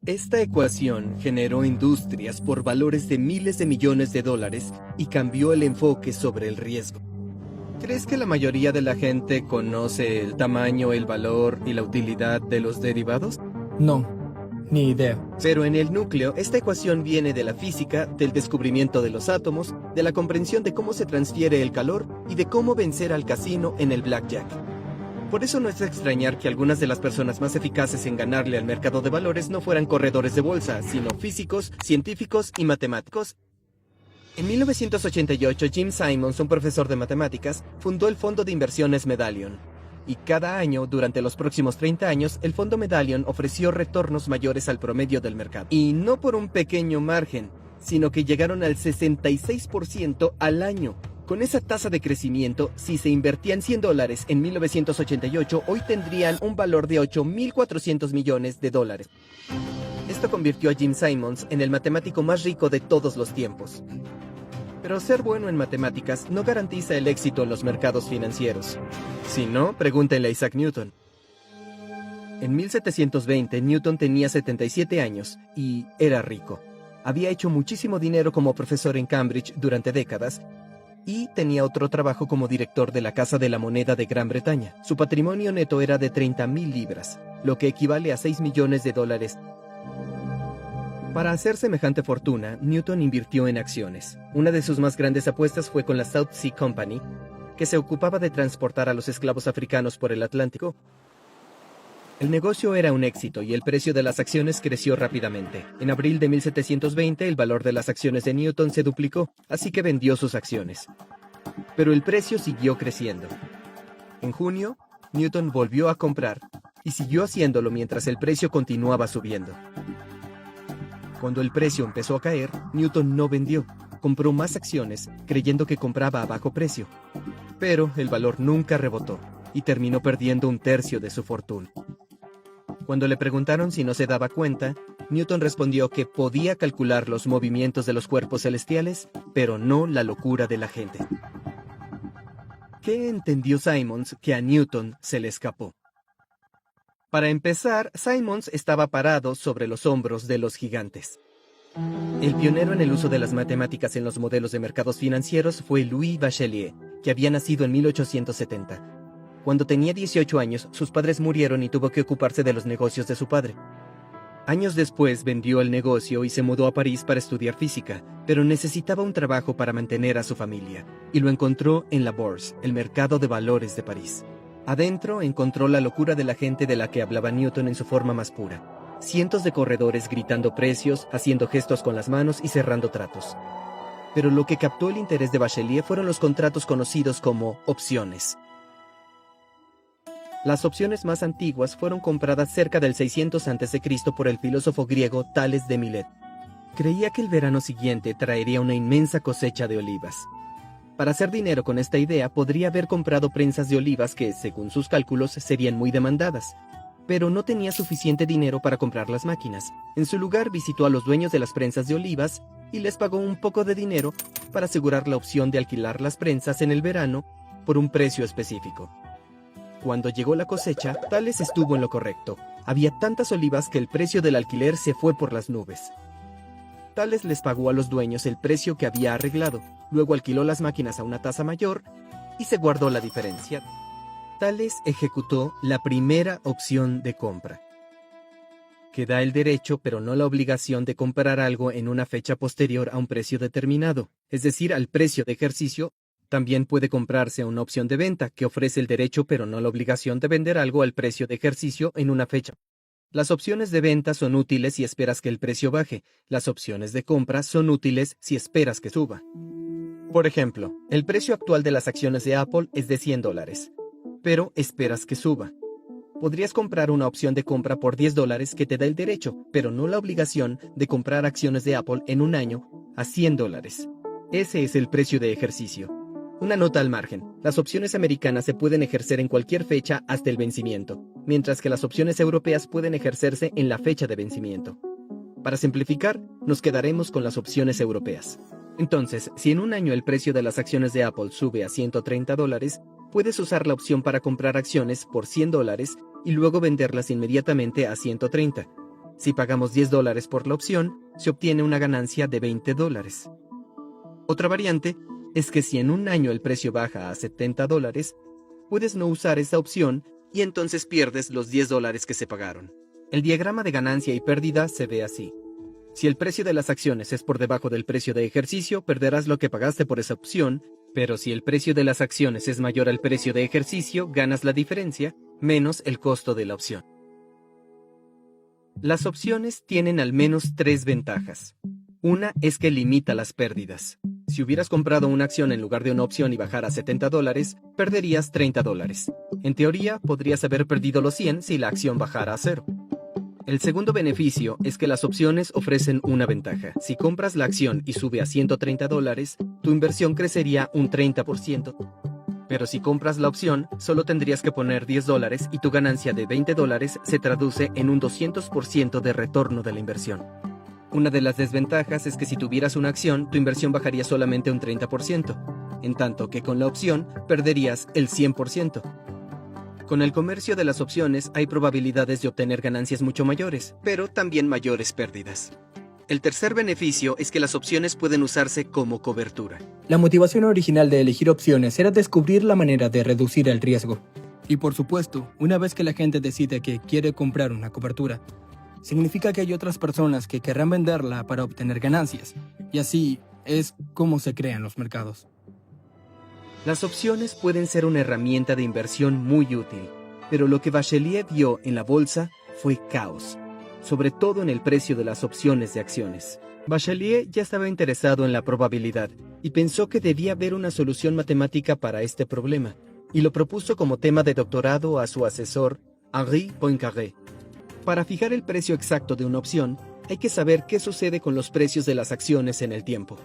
Esta ecuación generó industrias por valores de miles de millones de dólares y cambió el enfoque sobre el riesgo. ¿Crees que la mayoría de la gente conoce el tamaño, el valor y la utilidad de los derivados? No, ni idea. Pero en el núcleo, esta ecuación viene de la física, del descubrimiento de los átomos, de la comprensión de cómo se transfiere el calor y de cómo vencer al casino en el blackjack. Por eso no es de extrañar que algunas de las personas más eficaces en ganarle al mercado de valores no fueran corredores de bolsa, sino físicos, científicos y matemáticos. En 1988, Jim Simons, un profesor de matemáticas, fundó el fondo de inversiones Medallion. Y cada año, durante los próximos 30 años, el fondo Medallion ofreció retornos mayores al promedio del mercado. Y no por un pequeño margen, sino que llegaron al 66% al año. Con esa tasa de crecimiento, si se invertían $100 en 1988, hoy tendrían un valor de 8.400 millones de dólares. Esto convirtió a Jim Simons en el matemático más rico de todos los tiempos. Pero ser bueno en matemáticas no garantiza el éxito en los mercados financieros. Si no, pregúntenle a Isaac Newton. En 1720, Newton tenía 77 años y era rico. Había hecho muchísimo dinero como profesor en Cambridge durante décadas y tenía otro trabajo como director de la Casa de la Moneda de Gran Bretaña. Su patrimonio neto era de 30.000 libras, lo que equivale a 6 millones de dólares. Para hacer semejante fortuna, Newton invirtió en acciones. Una de sus más grandes apuestas fue con la South Sea Company, que se ocupaba de transportar a los esclavos africanos por el Atlántico. El negocio era un éxito y el precio de las acciones creció rápidamente. En abril de 1720, el valor de las acciones de Newton se duplicó, así que vendió sus acciones. Pero el precio siguió creciendo. En junio, Newton volvió a comprar y siguió haciéndolo mientras el precio continuaba subiendo. Cuando el precio empezó a caer, Newton no vendió. Compró más acciones, creyendo que compraba a bajo precio. Pero el valor nunca rebotó y terminó perdiendo un tercio de su fortuna. Cuando le preguntaron si no se daba cuenta, Newton respondió que podía calcular los movimientos de los cuerpos celestiales, pero no la locura de la gente. ¿Qué entendió Simons que a Newton se le escapó? Para empezar, Simons estaba parado sobre los hombros de los gigantes. El pionero en el uso de las matemáticas en los modelos de mercados financieros fue Louis Bachelier, que había nacido en 1870. Cuando tenía 18 años, sus padres murieron y tuvo que ocuparse de los negocios de su padre. Años después vendió el negocio y se mudó a París para estudiar física, pero necesitaba un trabajo para mantener a su familia, y lo encontró en la Bourse, el mercado de valores de París. Adentro encontró la locura de la gente de la que hablaba Newton en su forma más pura. Cientos de corredores gritando precios, haciendo gestos con las manos y cerrando tratos. Pero lo que captó el interés de Bachelier fueron los contratos conocidos como opciones. Las opciones más antiguas fueron compradas cerca del 600 a.C. por el filósofo griego Tales de Milet. Creía que el verano siguiente traería una inmensa cosecha de olivas. Para hacer dinero con esta idea, podría haber comprado prensas de olivas que, según sus cálculos, serían muy demandadas. Pero no tenía suficiente dinero para comprar las máquinas. En su lugar, visitó a los dueños de las prensas de olivas y les pagó un poco de dinero para asegurar la opción de alquilar las prensas en el verano por un precio específico. Cuando llegó la cosecha, Tales estuvo en lo correcto. Había tantas olivas que el precio del alquiler se fue por las nubes. Tales les pagó a los dueños el precio que había arreglado, luego alquiló las máquinas a una tasa mayor y se guardó la diferencia. Tales ejecutó la primera opción de compra, que da el derecho pero no la obligación de comprar algo en una fecha posterior a un precio determinado, es decir, al precio de ejercicio. También puede comprarse una opción de venta, que ofrece el derecho pero no la obligación de vender algo al precio de ejercicio en una fecha. Las opciones de venta son útiles si esperas que el precio baje. Las opciones de compra son útiles si esperas que suba. Por ejemplo, el precio actual de las acciones de Apple es de $100, pero esperas que suba. Podrías comprar una opción de compra por $10 que te da el derecho, pero no la obligación de comprar acciones de Apple en un año a $100. Ese es el precio de ejercicio. Una nota al margen: las opciones americanas se pueden ejercer en cualquier fecha hasta el vencimiento, mientras que las opciones europeas pueden ejercerse en la fecha de vencimiento. Para simplificar, nos quedaremos con las opciones europeas. Entonces, si en un año el precio de las acciones de Apple sube a $130, puedes usar la opción para comprar acciones por $100 y luego venderlas inmediatamente a $130. Si pagamos $10 por la opción, se obtiene una ganancia de $20. Otra variante es que si en un año el precio baja a $70, puedes no usar esa opción y entonces pierdes los $10 que se pagaron. El diagrama de ganancia y pérdida se ve así. Si el precio de las acciones es por debajo del precio de ejercicio, perderás lo que pagaste por esa opción, pero si el precio de las acciones es mayor al precio de ejercicio, ganas la diferencia, menos el costo de la opción. Las opciones tienen al menos 3 ventajas. Una es que limita las pérdidas. Si hubieras comprado una acción en lugar de una opción y bajara a $70, perderías $30. En teoría, podrías haber perdido los 100 si la acción bajara a 0. El segundo beneficio es que las opciones ofrecen una ventaja. Si compras la acción y sube a $130, tu inversión crecería un 30%. Pero si compras la opción, solo tendrías que poner $10 y tu ganancia de $20 se traduce en un 200% de retorno de la inversión. Una de las desventajas es que si tuvieras una acción, tu inversión bajaría solamente un 30%, en tanto que con la opción perderías el 100%. Con el comercio de las opciones hay probabilidades de obtener ganancias mucho mayores, pero también mayores pérdidas. El tercer beneficio es que las opciones pueden usarse como cobertura. La motivación original de elegir opciones era descubrir la manera de reducir el riesgo. Y por supuesto, una vez que la gente decide que quiere comprar una cobertura, significa que hay otras personas que querrán venderla para obtener ganancias. Y así es como se crean los mercados. Las opciones pueden ser una herramienta de inversión muy útil, pero lo que Bachelier vio en la bolsa fue caos, sobre todo en el precio de las opciones de acciones. Bachelier ya estaba interesado en la probabilidad y pensó que debía haber una solución matemática para este problema, y lo propuso como tema de doctorado a su asesor, Henri Poincaré. Para fijar el precio exacto de una opción, hay que saber qué sucede con los precios de las acciones en el tiempo.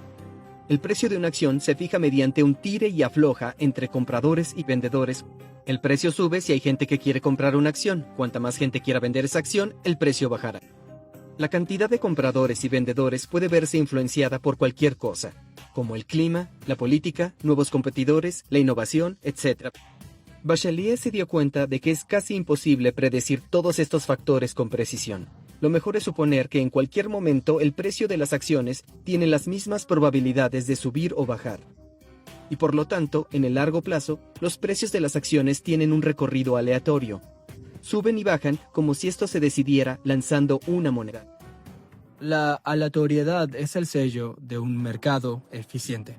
El precio de una acción se fija mediante un tire y afloja entre compradores y vendedores. El precio sube si hay gente que quiere comprar una acción. Cuanta más gente quiera vender esa acción, el precio bajará. La cantidad de compradores y vendedores puede verse influenciada por cualquier cosa, como el clima, la política, nuevos competidores, la innovación, etc. Bachelier se dio cuenta de que es casi imposible predecir todos estos factores con precisión. Lo mejor es suponer que en cualquier momento el precio de las acciones tiene las mismas probabilidades de subir o bajar. Y por lo tanto, en el largo plazo, los precios de las acciones tienen un recorrido aleatorio. Suben y bajan como si esto se decidiera lanzando una moneda. La aleatoriedad es el sello de un mercado eficiente.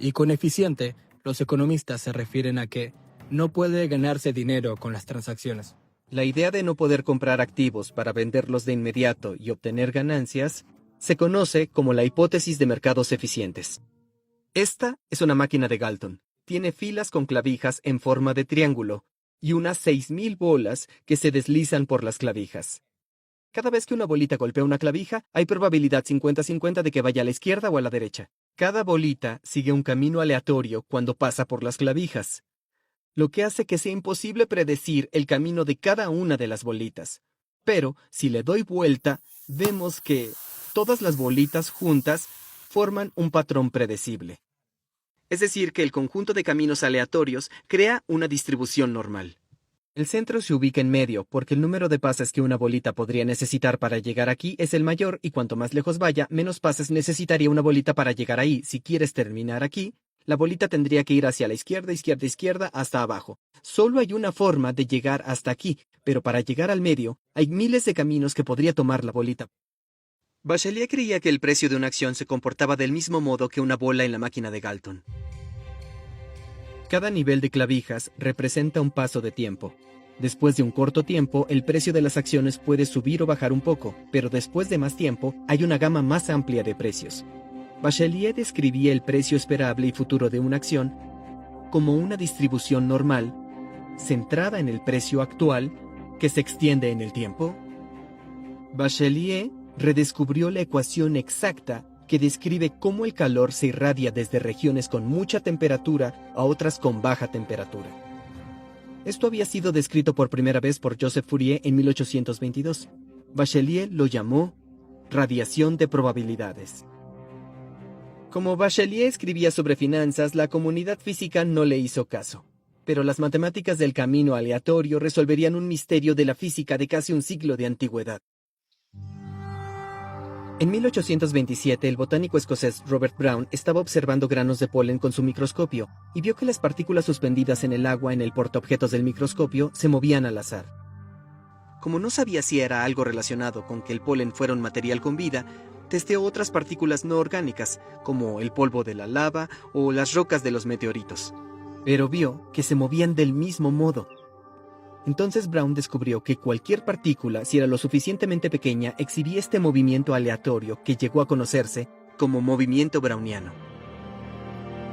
Y con eficiente, los economistas se refieren a que no puede ganarse dinero con las transacciones. La idea de no poder comprar activos para venderlos de inmediato y obtener ganancias se conoce como la hipótesis de mercados eficientes. Esta es una máquina de Galton. Tiene filas con clavijas en forma de triángulo y unas 6,000 bolas que se deslizan por las clavijas. Cada vez que una bolita golpea una clavija, hay probabilidad 50-50 de que vaya a la izquierda o a la derecha. Cada bolita sigue un camino aleatorio cuando pasa por las clavijas, lo que hace que sea imposible predecir el camino de cada una de las bolitas. Pero, si le doy vuelta, vemos que todas las bolitas juntas forman un patrón predecible. Es decir, que el conjunto de caminos aleatorios crea una distribución normal. El centro se ubica en medio porque el número de pases que una bolita podría necesitar para llegar aquí es el mayor y cuanto más lejos vaya, menos pases necesitaría una bolita para llegar ahí. Si quieres terminar aquí, la bolita tendría que ir hacia la izquierda, izquierda, izquierda, hasta abajo. Solo hay una forma de llegar hasta aquí, pero para llegar al medio, hay miles de caminos que podría tomar la bolita. Bachelier creía que el precio de una acción se comportaba del mismo modo que una bola en la máquina de Galton. Cada nivel de clavijas representa un paso de tiempo. Después de un corto tiempo, el precio de las acciones puede subir o bajar un poco, pero después de más tiempo, hay una gama más amplia de precios. Bachelier describía el precio esperable y futuro de una acción como una distribución normal, centrada en el precio actual, que se extiende en el tiempo. Bachelier redescubrió la ecuación exacta que describe cómo el calor se irradia desde regiones con mucha temperatura a otras con baja temperatura. Esto había sido descrito por primera vez por Joseph Fourier en 1822. Bachelier lo llamó radiación de probabilidades. Como Bachelier escribía sobre finanzas, la comunidad física no le hizo caso. Pero las matemáticas del camino aleatorio resolverían un misterio de la física de casi un siglo de antigüedad. En 1827, el botánico escocés Robert Brown estaba observando granos de polen con su microscopio y vio que las partículas suspendidas en el agua en el portaobjetos del microscopio se movían al azar. Como no sabía si era algo relacionado con que el polen fuera un material con vida, testeó otras partículas no orgánicas, como el polvo de la lava o las rocas de los meteoritos. Pero vio que se movían del mismo modo. Entonces Brown descubrió que cualquier partícula, si era lo suficientemente pequeña, exhibía este movimiento aleatorio que llegó a conocerse como movimiento browniano.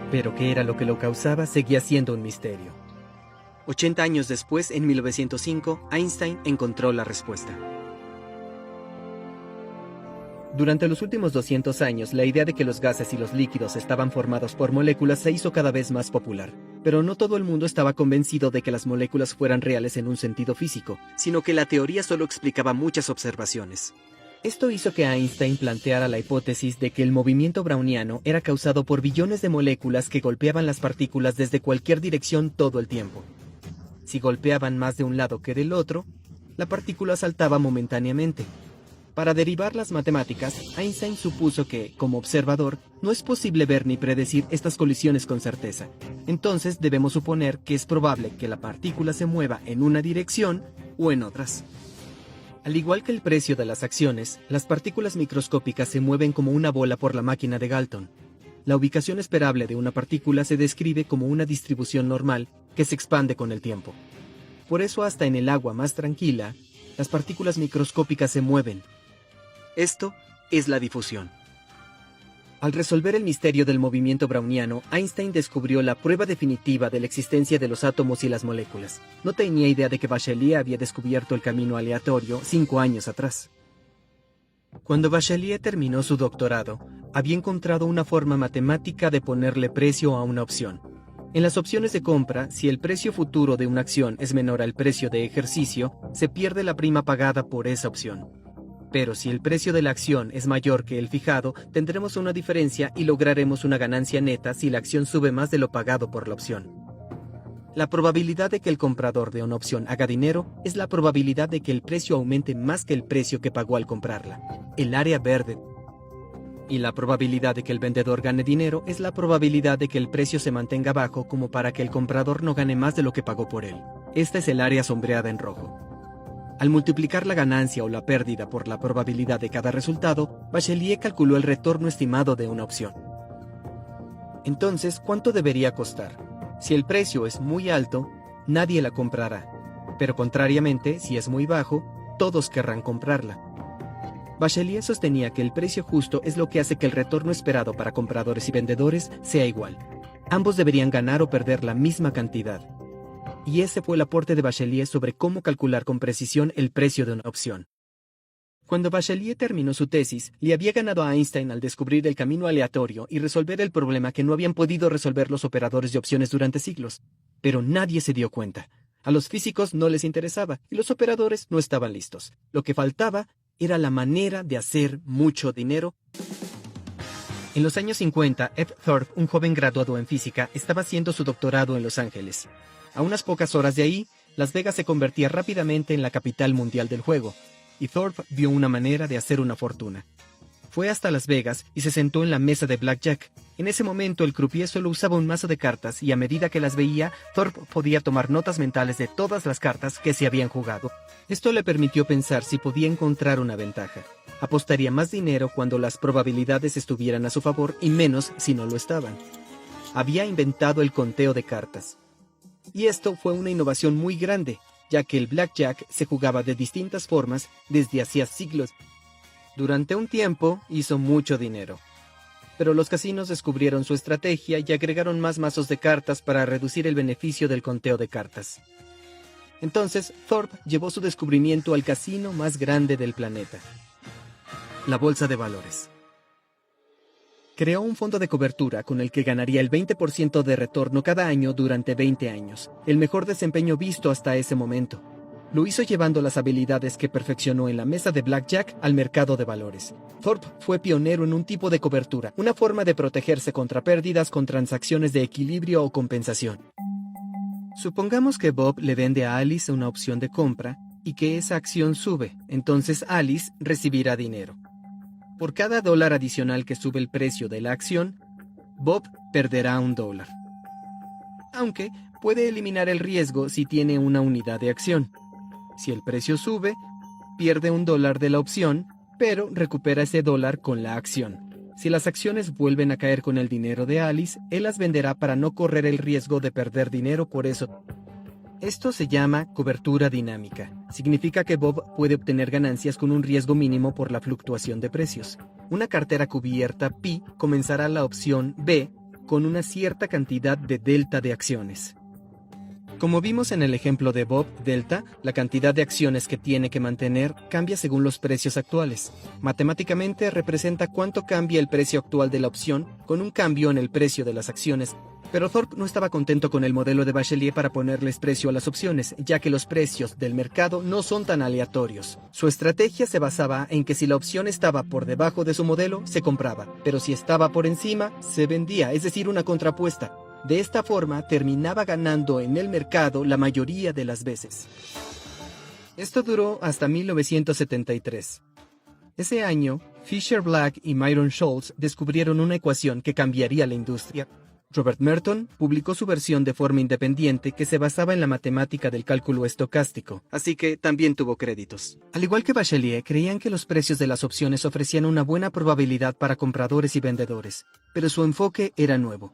Pero qué era lo que lo causaba seguía siendo un misterio. 80 años después, en 1905, Einstein encontró la respuesta. Durante los últimos 200 años, la idea de que los gases y los líquidos estaban formados por moléculas se hizo cada vez más popular. Pero no todo el mundo estaba convencido de que las moléculas fueran reales en un sentido físico, sino que la teoría solo explicaba muchas observaciones. Esto hizo que Einstein planteara la hipótesis de que el movimiento browniano era causado por billones de moléculas que golpeaban las partículas desde cualquier dirección todo el tiempo. Si golpeaban más de un lado que del otro, la partícula saltaba momentáneamente. Para derivar las matemáticas, Einstein supuso que, como observador, no es posible ver ni predecir estas colisiones con certeza. Entonces debemos suponer que es probable que la partícula se mueva en una dirección o en otras. Al igual que el precio de las acciones, las partículas microscópicas se mueven como una bola por la máquina de Galton. La ubicación esperable de una partícula se describe como una distribución normal que se expande con el tiempo. Por eso hasta en el agua más tranquila, las partículas microscópicas se mueven. Esto es la difusión. Al resolver el misterio del movimiento browniano, Einstein descubrió la prueba definitiva de la existencia de los átomos y las moléculas. No tenía idea de que Bachelier había descubierto el camino aleatorio 5 años atrás. Cuando Bachelier terminó su doctorado, había encontrado una forma matemática de ponerle precio a una opción. En las opciones de compra, si el precio futuro de una acción es menor al precio de ejercicio, se pierde la prima pagada por esa opción. Pero si el precio de la acción es mayor que el fijado, tendremos una diferencia y lograremos una ganancia neta si la acción sube más de lo pagado por la opción. La probabilidad de que el comprador de una opción haga dinero es la probabilidad de que el precio aumente más que el precio que pagó al comprarla, el área verde. Y la probabilidad de que el vendedor gane dinero es la probabilidad de que el precio se mantenga bajo como para que el comprador no gane más de lo que pagó por él. Esta es el área sombreada en rojo. Al multiplicar la ganancia o la pérdida por la probabilidad de cada resultado, Bachelier calculó el retorno estimado de una opción. Entonces, ¿cuánto debería costar? Si el precio es muy alto, nadie la comprará. Pero contrariamente, si es muy bajo, todos querrán comprarla. Bachelier sostenía que el precio justo es lo que hace que el retorno esperado para compradores y vendedores sea igual. Ambos deberían ganar o perder la misma cantidad. Y ese fue el aporte de Bachelier sobre cómo calcular con precisión el precio de una opción. Cuando Bachelier terminó su tesis, le había ganado a Einstein al descubrir el camino aleatorio y resolver el problema que no habían podido resolver los operadores de opciones durante siglos. Pero nadie se dio cuenta. A los físicos no les interesaba y los operadores no estaban listos. Lo que faltaba era la manera de hacer mucho dinero. En los años 50, Ed Thorp, un joven graduado en física, estaba haciendo su doctorado en Los Ángeles. A unas pocas horas de ahí, Las Vegas se convertía rápidamente en la capital mundial del juego, y Thorp vio una manera de hacer una fortuna. Fue hasta Las Vegas y se sentó en la mesa de blackjack. En ese momento el croupier solo usaba un mazo de cartas y a medida que las veía, Thorp podía tomar notas mentales de todas las cartas que se habían jugado. Esto le permitió pensar si podía encontrar una ventaja. Apostaría más dinero cuando las probabilidades estuvieran a su favor y menos si no lo estaban. Había inventado el conteo de cartas. Y esto fue una innovación muy grande, ya que el blackjack se jugaba de distintas formas desde hacía siglos. Durante un tiempo hizo mucho dinero. Pero los casinos descubrieron su estrategia y agregaron más mazos de cartas para reducir el beneficio del conteo de cartas. Entonces, Thorp llevó su descubrimiento al casino más grande del planeta, la bolsa de valores. Creó un fondo de cobertura con el que ganaría el 20% de retorno cada año durante 20 años, el mejor desempeño visto hasta ese momento. Lo hizo llevando las habilidades que perfeccionó en la mesa de blackjack al mercado de valores. Thorp fue pionero en un tipo de cobertura, una forma de protegerse contra pérdidas con transacciones de equilibrio o compensación. Supongamos que Bob le vende a Alice una opción de compra y que esa acción sube, entonces Alice recibirá dinero. Por cada dólar adicional que sube el precio de la acción, Bob perderá $1. Aunque puede eliminar el riesgo si tiene una unidad de acción. Si el precio sube, pierde $1 de la opción, pero recupera ese dólar con la acción. Si las acciones vuelven a caer con el dinero de Alice, él las venderá para no correr el riesgo de perder dinero por eso. Esto se llama cobertura dinámica. Significa que Bob puede obtener ganancias con un riesgo mínimo por la fluctuación de precios. Una cartera cubierta Pi comenzará la opción B con una cierta cantidad de delta de acciones. Como vimos en el ejemplo de Bob Delta, la cantidad de acciones que tiene que mantener cambia según los precios actuales. Matemáticamente representa cuánto cambia el precio actual de la opción con un cambio en el precio de las acciones. Pero Thorpe no estaba contento con el modelo de Bachelier para ponerles precio a las opciones, ya que los precios del mercado no son tan aleatorios. Su estrategia se basaba en que si la opción estaba por debajo de su modelo, se compraba, pero si estaba por encima, se vendía, es decir, una contrapuesta. De esta forma, terminaba ganando en el mercado la mayoría de las veces. Esto duró hasta 1973. Ese año, Fisher Black y Myron Scholes descubrieron una ecuación que cambiaría la industria. Robert Merton publicó su versión de forma independiente que se basaba en la matemática del cálculo estocástico, así que también tuvo créditos. Al igual que Bachelier, creían que los precios de las opciones ofrecían una buena probabilidad para compradores y vendedores, pero su enfoque era nuevo.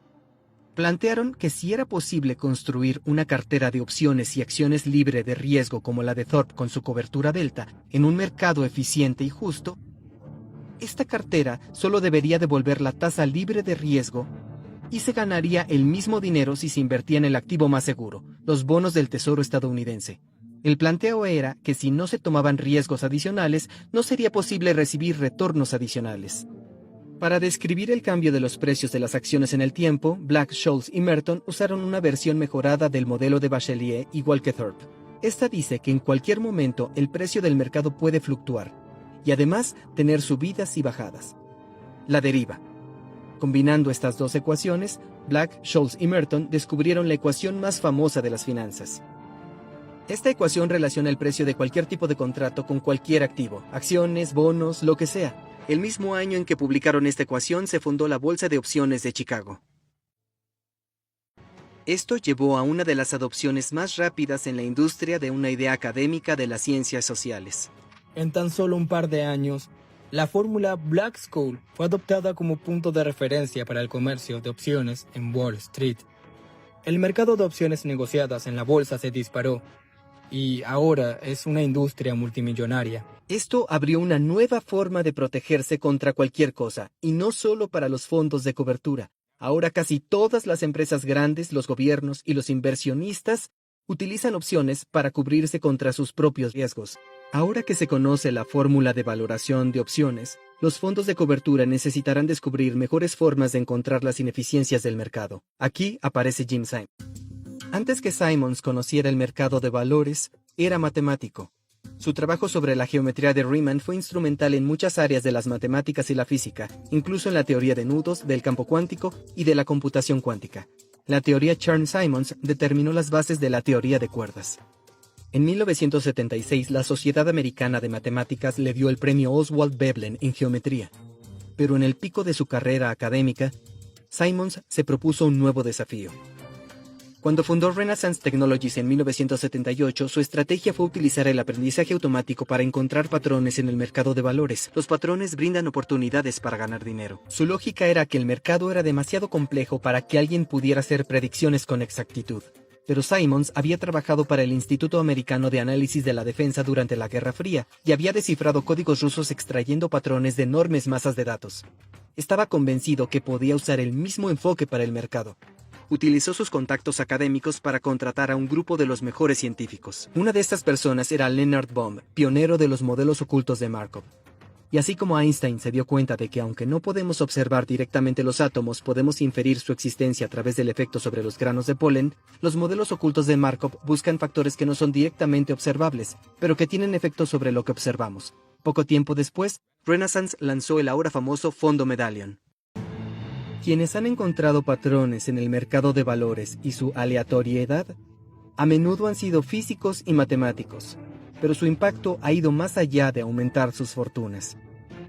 Plantearon que si era posible construir una cartera de opciones y acciones libre de riesgo como la de Thorpe con su cobertura delta en un mercado eficiente y justo, esta cartera solo debería devolver la tasa libre de riesgo y se ganaría el mismo dinero si se invertía en el activo más seguro, los bonos del Tesoro estadounidense. El planteo era que si no se tomaban riesgos adicionales, no sería posible recibir retornos adicionales. Para describir el cambio de los precios de las acciones en el tiempo, Black, Scholes y Merton usaron una versión mejorada del modelo de Bachelier igual que Thorpe. Esta dice que en cualquier momento el precio del mercado puede fluctuar y además tener subidas y bajadas. La deriva. Combinando estas dos ecuaciones, Black, Scholes y Merton descubrieron la ecuación más famosa de las finanzas. Esta ecuación relaciona el precio de cualquier tipo de contrato con cualquier activo, acciones, bonos, lo que sea. El mismo año en que publicaron esta ecuación se fundó la Bolsa de Opciones de Chicago. Esto llevó a una de las adopciones más rápidas en la industria de una idea académica de las ciencias sociales. En tan solo un par de años, la fórmula Black-Scholes fue adoptada como punto de referencia para el comercio de opciones en Wall Street. El mercado de opciones negociadas en la bolsa se disparó y ahora es una industria multimillonaria. Esto abrió una nueva forma de protegerse contra cualquier cosa, y no solo para los fondos de cobertura. Ahora casi todas las empresas grandes, los gobiernos y los inversionistas utilizan opciones para cubrirse contra sus propios riesgos. Ahora que se conoce la fórmula de valoración de opciones, los fondos de cobertura necesitarán descubrir mejores formas de encontrar las ineficiencias del mercado. Aquí aparece Jim Simons. Antes que Simons conociera el mercado de valores, era matemático. Su trabajo sobre la geometría de Riemann fue instrumental en muchas áreas de las matemáticas y la física, incluso en la teoría de nudos, del campo cuántico y de la computación cuántica. La teoría Chern-Simons determinó las bases de la teoría de cuerdas. En 1976, la Sociedad Americana de Matemáticas le dio el premio Oswald Veblen en geometría. Pero en el pico de su carrera académica, Simons se propuso un nuevo desafío. Cuando fundó Renaissance Technologies en 1978, su estrategia fue utilizar el aprendizaje automático para encontrar patrones en el mercado de valores. Los patrones brindan oportunidades para ganar dinero. Su lógica era que el mercado era demasiado complejo para que alguien pudiera hacer predicciones con exactitud. Pero Simons había trabajado para el Instituto Americano de Análisis de la Defensa durante la Guerra Fría y había descifrado códigos rusos extrayendo patrones de enormes masas de datos. Estaba convencido que podía usar el mismo enfoque para el mercado. Utilizó sus contactos académicos para contratar a un grupo de los mejores científicos. Una de estas personas era Leonard Bohm, pionero de los modelos ocultos de Markov. Y así como Einstein se dio cuenta de que aunque no podemos observar directamente los átomos, podemos inferir su existencia a través del efecto sobre los granos de polen, los modelos ocultos de Markov buscan factores que no son directamente observables, pero que tienen efecto sobre lo que observamos. Poco tiempo después, Renaissance lanzó el ahora famoso Fondo Medallion. Quienes han encontrado patrones en el mercado de valores y su aleatoriedad, a menudo han sido físicos y matemáticos, pero su impacto ha ido más allá de aumentar sus fortunas.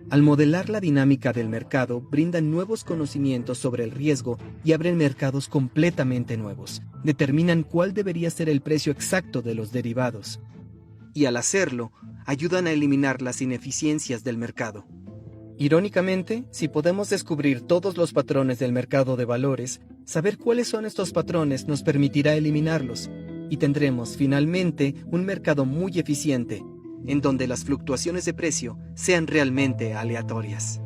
Al modelar la dinámica del mercado, brindan nuevos conocimientos sobre el riesgo y abren mercados completamente nuevos. Determinan cuál debería ser el precio exacto de los derivados. Y al hacerlo, ayudan a eliminar las ineficiencias del mercado. Irónicamente, si podemos descubrir todos los patrones del mercado de valores, saber cuáles son estos patrones nos permitirá eliminarlos, y tendremos finalmente un mercado muy eficiente, en donde las fluctuaciones de precio sean realmente aleatorias.